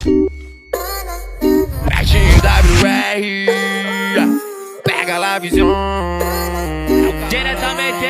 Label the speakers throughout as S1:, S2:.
S1: Betinho WR, pega lá a visão.
S2: Diretamente,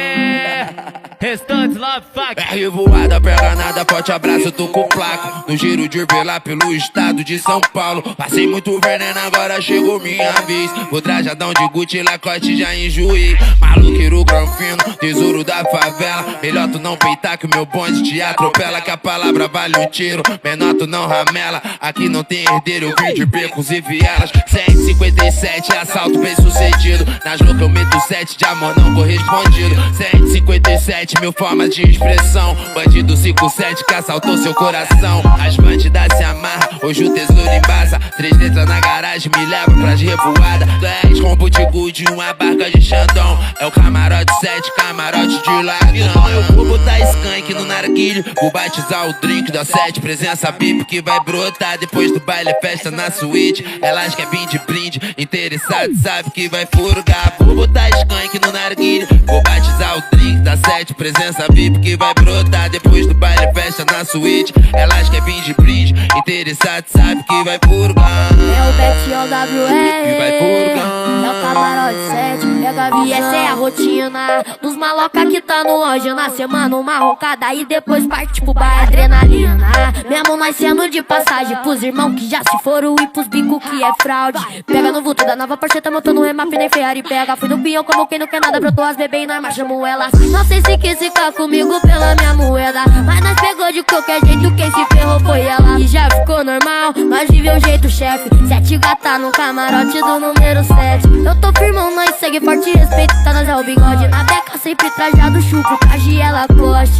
S2: restantes love fuck.
S1: R voada, pega nada, forte abraço, tô com placo. No giro de Urbelá pelo estado de São Paulo. Passei muito veneno, agora chegou minha vez. Vou trajadão de Gucci, Lacoste, já enjoei. Maluqueiro, granfino, tesouro da favela. Melhor tu não peitar que o meu bonde te atropela. Que a palavra vale um tiro, menor tu não ramela. Aqui não tem herdeiro, eu vim de becos e vielas. 157, assalto bem sucedido. Nas loucas eu meto 7 de amor não correspondido. 157 mil formas de expressão. Bandido 57 que assaltou seu coração. As bandidas se amarram, hoje o tesouro embasa. 3 letras na garagem me leva pras revoadas. 10 rombo de good e uma barca de Xandão. É o camarote 7, camarote de ladrão. Eu vou botar skunk no narguilho, vou batizar o drink da 7. Presença VIP que vai brotar. Depois do baile é festa na suíte. Elas quer vir de brinde, interessado sabe que vai furgar. Vou botar skunk no narguilho, vou batizar o drink da 7. Presença VIP que vai brotar. Depois do baile é festa na suíte. Elas quer vir de brinde, interessado sabe que vai furgar.
S3: É o Betinho WR,
S1: que vai furgar.
S3: é o camarote 7. Pega a via, essa é a rotina dos maloca que tá no anjo. Na semana uma roncada e depois parte pro bar. Adrenalina, mesmo nós sendo de passagem. Pros irmãos que já se foram e pros bico que é fraude. Pega no vulto da nova parceta, montando remap nem Ferrari pega. Fui no pião como quem não quer nada, brotou as bebê e nós marchamos elas. Não sei se quis ficar comigo pela minha moeda, mas nós pegou de qualquer jeito, quem se ferrou foi ela. E já ficou normal, nós vive um jeito chefe. 7 gata no camarote do número 7. Eu tô firmão, nós segue forte, respeito, tá nós é o bigode. Na beca sempre trajado, chupo, traje ela coste.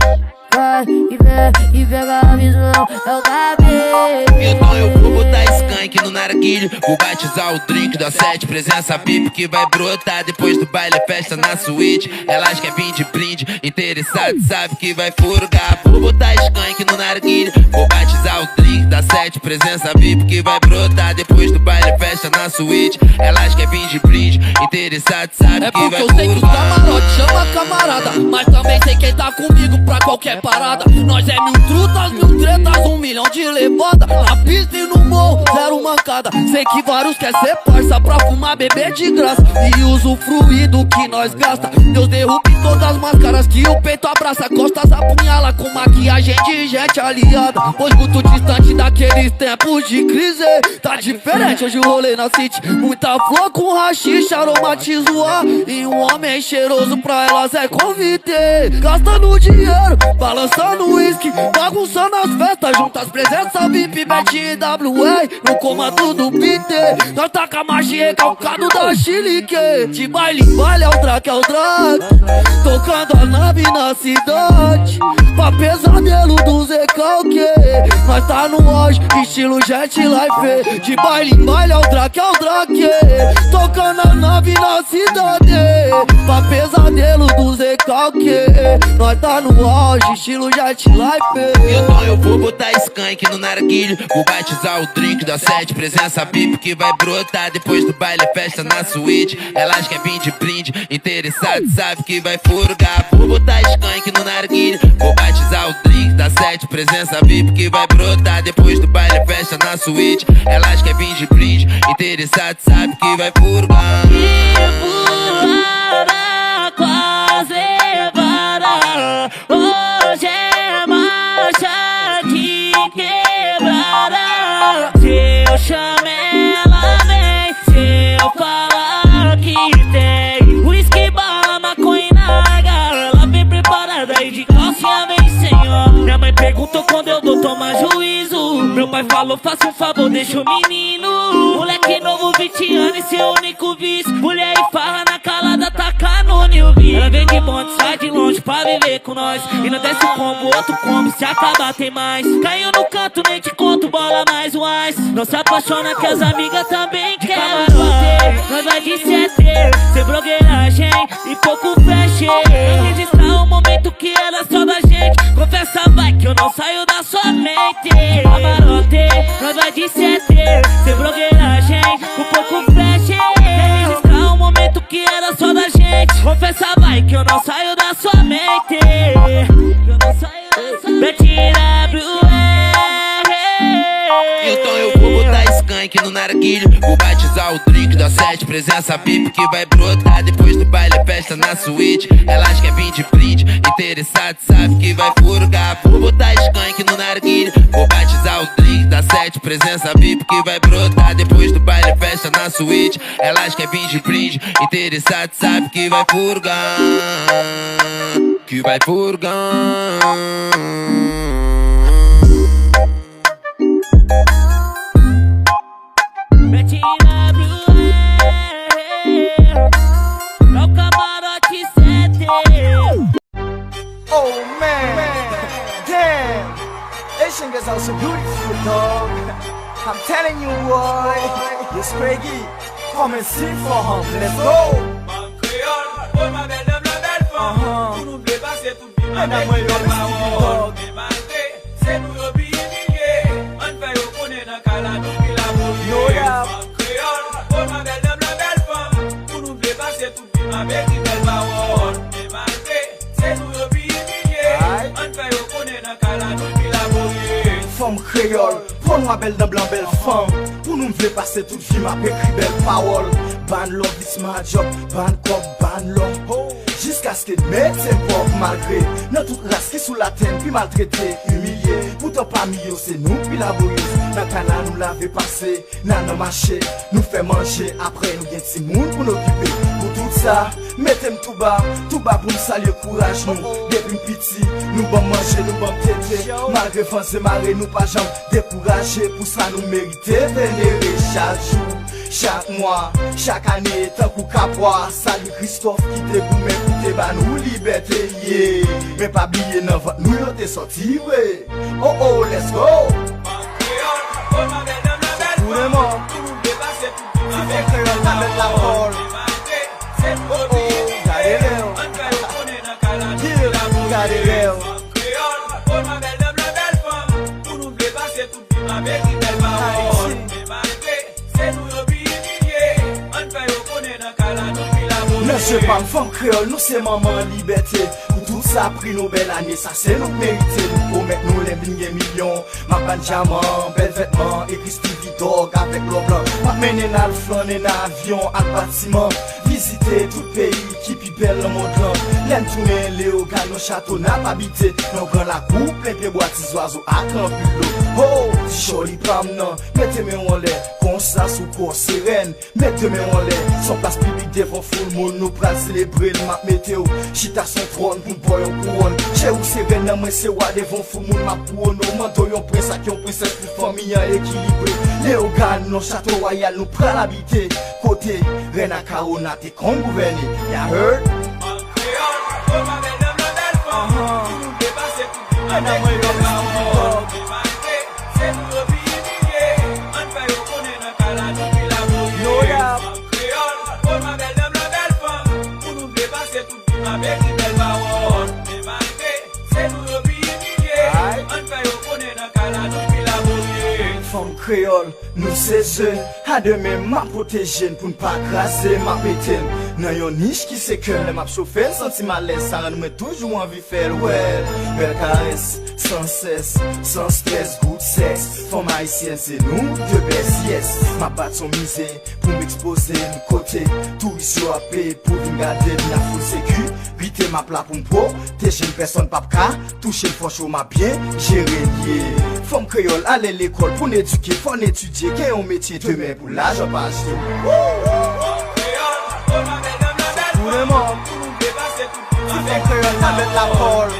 S3: Vai e pega a visão, é o cabelo.
S1: Então eu vou botar skunk no narguilho, vou batizar o drink da 7. Presença VIP que vai brotar. Depois do baile é festa na suíte. Elas quer vir de brinde, interessado sabe que vai furgar. Vou botar skunk no narguilho, vou batizar o drink da 7. Presença VIP que vai brotar. Depois do baile é festa na suíte. Elas quer vir de brinde, interessado sabe que vai furgar.
S4: É porque eu sei que os camarotes chama camarada, mas também sei quem tá comigo pra qualquer parada. Nós é 1000 trutas, 1000 tretas, 1 milhão de levada. Na pista e no morro, 0 mancada. Sei que vários quer ser parça pra fumar, beber de graça e usufruir do que nós gasta. Deus derrube todas as máscaras que o peito abraça. Costas apunhala com maquiagem de gente aliada. Pois muito distante daqueles tempos de crise. Tá diferente hoje o rolê na city. Muita flor com rachixe, aromatizo ar. E um homem cheiroso pra elas é convite. Gastando dinheiro, balançando uísque, bagunçando as festas, juntas presença VIP, Betinho WR, no comando do beat. Nós taca marcha recalcado da Chilique. De baile em baile é o Drac, tocando a nave na cidade. Pra pesadelo do Zecalque, nós tá no auge, estilo Jet Life. De baile em baile é o Drac, tocando a nave na cidade. Pra pesadelo do Zecalque, nós tá no auge, estilo Jet Life.
S1: Então eu vou botar skunk no narguilho, vou batizar o drink da 7. Presença VIP que vai brotar. Depois do baile é festa na suíte. Elas quer vir de brinde, interessado sabe que vai furgar. Vou botar skunk no narguilho, vou batizar o drink da 7. Presença VIP que vai brotar. Depois do baile é festa na suíte. Elas quer vir de brinde, interessado sabe que vai furgar.
S3: Revoada, quase levada. Hoje é marcha de quebrada. Se eu chamar ela vem, se eu falar que tem whisky, bala, maconha e naga, ela vem preparada e de calcinha vem senhor. Minha mãe perguntou quando eu dou, toma juízo. Meu pai falou, faça um favor, deixa o menino. Moleque novo, 20 anos e seu único vício. Mulher e farra na calada, tá canônio. Ela vem de bonde, sai de longe pra viver com nós. E não desce o combo, outro combo, se acabar tem mais. Caiu no canto, nem te conto, bola mais um ice. Não se apaixona que as amigas também querem. Nós vai de 7, sem blogueiragem e pouco flash. Registrar o momento que era só da gente. Confessa vai que eu não saio da sua mente. Camarote, nós vai de 7, sem blogueiragem, com pouco flash. Registrar o momento que era só da gente. Confessa vai que eu não saio da sua mente. Eu não saio da sua mente. Betinho WR.
S1: Então eu skunk no narguilho. Vou batizar o drink da 7, presença VIP que vai brotar. Depois do baile é festa na suíte. Elas quer vir de brinde, interessado sabe que vai furgar. Vou botar skunk no narguilho. Vou batizar o drink da 7, presença VIP que vai brotar. Depois do baile é festa na suíte. Elas quer vir de brinde, interessado sabe que vai furgar. Que vai furgar.
S3: Mete na bruxa, no camarote seteu.
S5: Oh man, damn, Asian girls are so beautiful, dog. I'm telling you what, this Craigie, come and sing for him. Let's go. And I'm with your dog. No doubt. Femme créole, prends-moi belle dans blanc, belle femme. Pour nous vle passer toute vie, m'a écrit belle parole. Ban love, this my job, ban cop, ban love. Jusqu'à ce que mette ses propres malgré. Dans toute race qui sous la terre, puis maltraité, humilié. Pourtant parmi eux, c'est nous, puis laborieuse. Dans le canal, nous l'avons passé, dans nos marchés, nous fait manger. Après, nous gagnons si monde pour nous occuper. Pour tout ça, mettez-moi tout bas pour nous saluer, courage nous. Depuis petit, nous bon manger, nous bon tété. Malgré France et marée, nous pas jamais décourager. Pour ça, nous mériter, vénérer chaque jour. Chaque mois, chaque année, tant qu'on capois. Salut Christophe qui te boum, écoutez, bah nous liberté, yeah. Mais pas oublier, non, votre nous y'en t'es sorti, ouais. Oh oh, let's go. Pour les morts, si fait créole, t'as mettre la parole. Oh oh, gardez-le. Gardez-le. Je parle femme créole, nous c'est maman liberté. Pour tout ça, pris nos belles années, ça c'est nous mérité. Nous promettons nous les billets millions. Ma bande diamant, belles vêtements, écrit Stevie Dog avec l'eau blanc. Ma mené dans le flan et dans l'avion, à bâtiment. Visiter tout pays qui pi belle dans mon clan. L'aime tourner, Léo, gagne nos châteaux, n'a pas habité. Nos grands la coupe, plein de bois, petits oiseaux, à camp plus oh, joli pam non, mettez-moi en l'air. Comme ça, sous corps sereine, mettez-moi en l'air. Son place publique devant full monde, nous pral célébrer le map météo. Chita son trône pour boy en couronne. Chez où c'est reine, moi c'est wa devant full monde map couronne. Nous mandons yon prince à qui on princesse pour famille équilibrée. Léo gagne nos châteaux royal, nous pral habiter. Côté, reine à Karona, t'es con gouverné. Ya heard? And I'm with your dog. No doubt. Femme créole, nous c'est jeunes. À demain, m'a protégé pour ne pas craser ma pétine. Nan yon niche qui c'est que les m'a chauffé, senti malaise, ça rend moi toujours envie de faire ouais. Belle caresse, sans cesse, sans stress, good sexe. Femme haïtienne, c'est nous, de best yes. Ma batte son misée, pour m'exposer de côté. Tout ici à paix, pour vous garder de la full sécu. Vite ma plat pour m'po, t'es chez une personne pas ka. Toucher le fond chaud m'a bien, gérer lié. Femme créole, aller l'école pour n'éduquer, faut n'étudier. Qu'est un métier demain pour l'argent pas acheter. Pour les morts, si fait créole, t'as mettre la parole.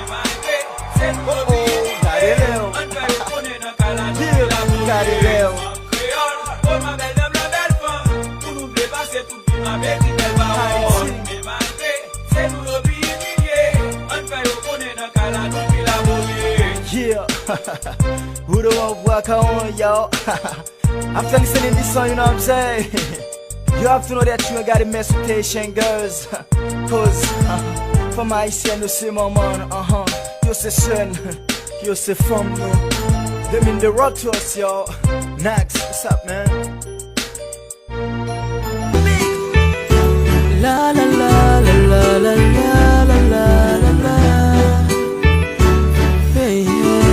S5: Oh oh, gardez-le. Gardez-le. Yeah, who the one work on, yo? After listening this song, you know what I'm saying? You have to know that you ain't gotta mess with Asian girls. Cause, for my Haitian, you see my man, you say son, you say from, no. They mean the rock to us, yo. Nax, what's up, man? La la la la la la la la la la la. Hey, yeah.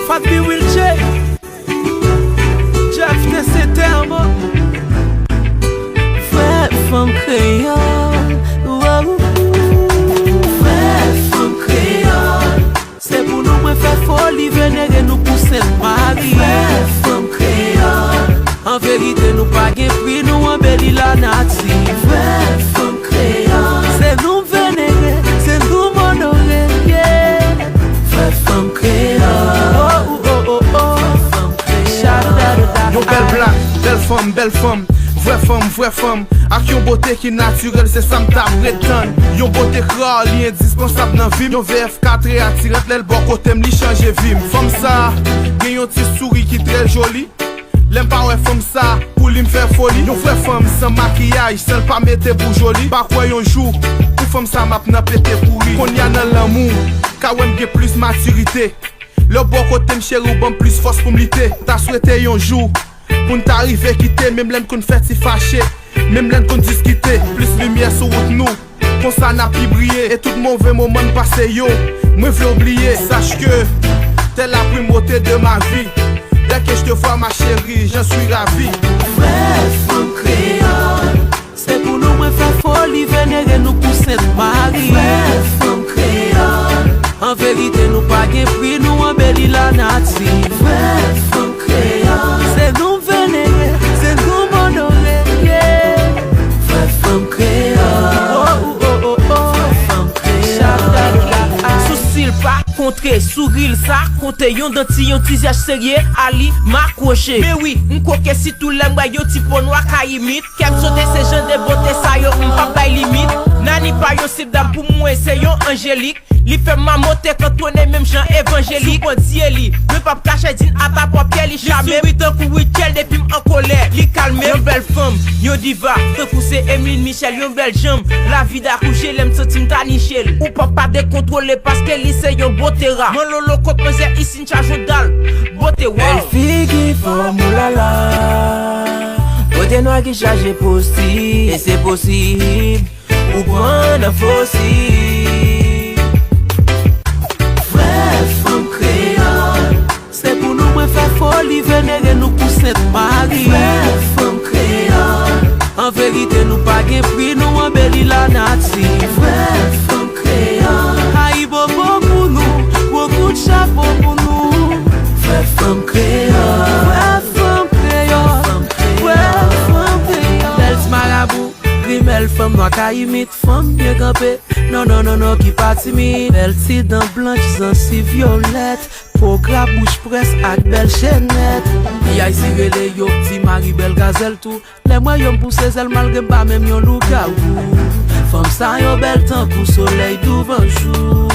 S5: Fabi will check.
S6: vénéré nous pour Sainte-Marie. Femme créole. En vérité, nous pas gain prix, nous embellit la nature. Femme créole. C'est nous vénéré, c'est nous m'honorer. Yeah. Femme créole. Oh, oh, oh, oh. Femme créole.
S7: Yon belle femme, vraie femme. Ak yon beauté qui naturelle, c'est ça m'ta prétend. Yon beauté rare, li indispensable dans vie. Yon VF4 et attirante, l'el bon côté m'li change vie. Femme ça, gen yon ti souris qui très jolie. L'aime pas ouais femme ça, pour lui m'faire folie. Yon vraie femme sans maquillage, seul pas mette pour joli. Par quoi yon jour, pour femme ça m'a n'a pété pourri. Qu'on y a dans l'amour, car ouais m'gé plus maturité. Le bon côté m'chéri ou bon plus force pour m'liter. T'as souhaité yon jour, pour n'arriver quitter, même l'en qu'on fait si fâché. Même l'en qu'on discuter, plus lumière sur route nous. Qu'on ça n'a pu briller, et tout mauvais moment passé yo. Moi v'l'ai oublié, sache que t'es la primauté de ma vie. Dès que je te vois ma chérie, j'en suis ravi.
S6: Vraie femme créole. C'est pour nous moi faire folie, vénérer nous pour Sainte-Marie. Vraie femme créole. En vérité nous pas gain prix, nous embellit la nature. Vraie femme créole. C'est nous vénérer, c'est nous m'honorer. Yeah. Vraie femme créole. Oh oh oh oh oh. Vraie femme créole.
S8: Soucil pas contré, sourire ça compter yon dentillon tisage sérieux Ali m'accrocher. Mais oui, m'coquer si tout l'aime yo tipo noir kaimite. Qu'aime sauter ces gens de beauté ça yo m'pas bay limite. Nani pas yo cible d'âme pour moi c'est yon angélique. Li fait ma moté quand on est même gens évangélique. On dit li, me pas cacher din à ta propre li jamais. Li tant pour week-end depuis en colère. Li calme, yon belle femme, yon diva. Tant pour c'est Emeline Michel, yon belle jambe. La vie d'accoucher l'aime sentim ta nichel. Ou pas décontrôler parce que li c'est yon beauté rare. Mon lolo côte me c'est ici n'charge dalle. Beauté wow.
S6: Belle fille qui forme oulala. Beauté noire qui charge possible. Et c'est possible. Ou prendre un fossile. Femme créole. C'est pour nous moi faire folie, vénérer nous pour Sainte-Marie. Vraie femme créole. En vérité nous pas gain prix, nous embellit la nature. Vraie femme créole. Aïe bobo pour nous, beaucoup de chapeau pour nous. Vraie femme créole. Vraie femme créole. Vraie femme créole. Belle marabout, grimelle femme noire caïmite, femme bien campée. Non, non, non, non, qui pas timide. Belle petite dents blanches, sensible violette. Pour gras bouche presse avec belle chaînette. Y'a ici relé yo, petit mari belle gazelle tout. Les moyens poussent elle malgré pas même yon loup gaou. Femme ça yon belle temps pour soleil d'ouvre un jour.